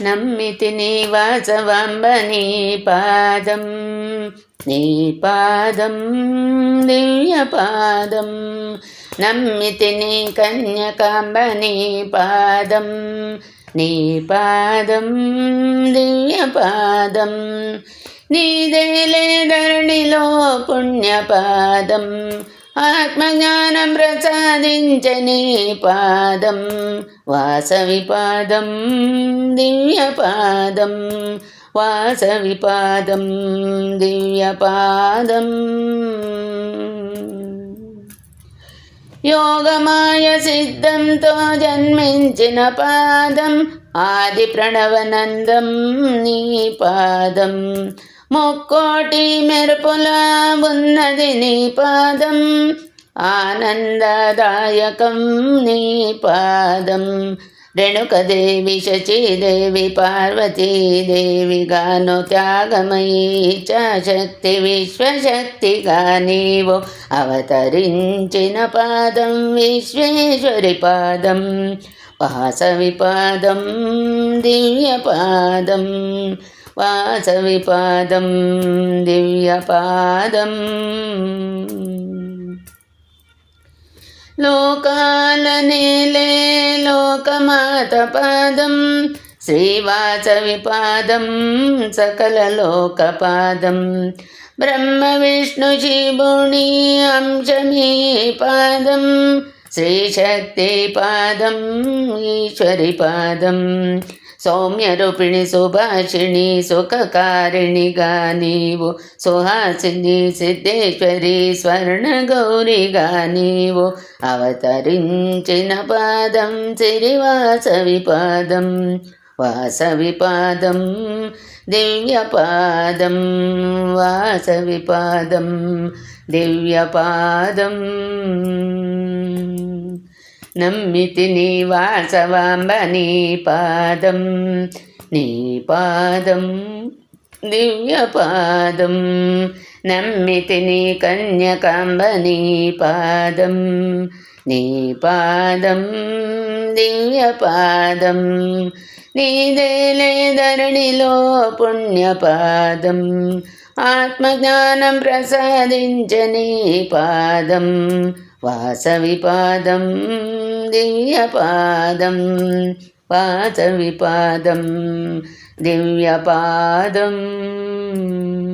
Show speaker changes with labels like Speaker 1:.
Speaker 1: నమ్మితి నీ వాసవాంబ నీ పాదం దివ్య పాదం. నమ్మితి నీ కన్యకాంబ నీ పాదం దివ్య పాదం. నీదేలే ధరణిలో పుణ్యపాదం, ఆత్మజ్ఞానం ప్రసాదించని పాదం. వాసవి పాదం దివ్య పాదం, వాసవి పాదం దివ్య పాదం. యోగమాయ సిద్ధంతో జన్మించిన పాదం, ఆది ప్రణవనందం నీ పాదం. ముక్కోటి మెరుపులా ఉన్నది నీ పాదం, ఆనందదాయకం నీ పాదం. రేణుకదేవి శచీదేవి పార్వతీదేవిగాను త్యాగమయీ శక్తి విశ్వశక్తిగా నీవు అవతరించిన పాదం విశ్వేశ్వరి పాదం. వాసవి పాదం దివ్య పాదం, వాసవి పాదం దివ్య పాదం. లోకాల నేలే లోకమాత పాదం, శ్రీవాసవి పాదం సకల లోకపాదం. బ్రహ్మ విష్ణు శివుని అంశమీ పాదం, శ్రీశక్తి పాదం ఈశ్వరి పాదం. సౌమ్యరూపిణి సుభాషిణి సుఖకారిణిగా నీవు, సుహాసిని సిద్ధేశ్వరి స్వర్ణ గౌరిగా నీవు అవతరించిన పాదం శ్రీవాసవి పాదం. వాసవి పాదం దివ్య పాదం, వాసవి పాదం దివ్య పాదం. నమ్మితి నీ వాసవాంబ నీ పాదం దివ్య పాదం. నమ్మితి నీ కన్యకాంబ నీ పాదం దివ్య పాదం. నీదేలే ధరణిలో పుణ్యపాదం, ఆత్మజ్ఞానం ప్రసాదించని పాదం. వాసవి పాదం దివ్య పాదం, వాసవి పాదం దివ్య పాదం. వాసవి పాదం దివ్య పాదం, వాసవి పాదం దివ్య పాదం. వాసవి పాదం దివ్య పాదం, వాసవి పాదం దివ్య పాదం. వాసవి పాదం దివ్య పాదం, వాసవి పాదం దివ్య పాదం. వాసవి పాదం దివ్య పాదం, వాసవి పాదం దివ్య పాదం. వాసవి పాదం దివ్య పాదం, వాసవి పాదం దివ్య పాదం.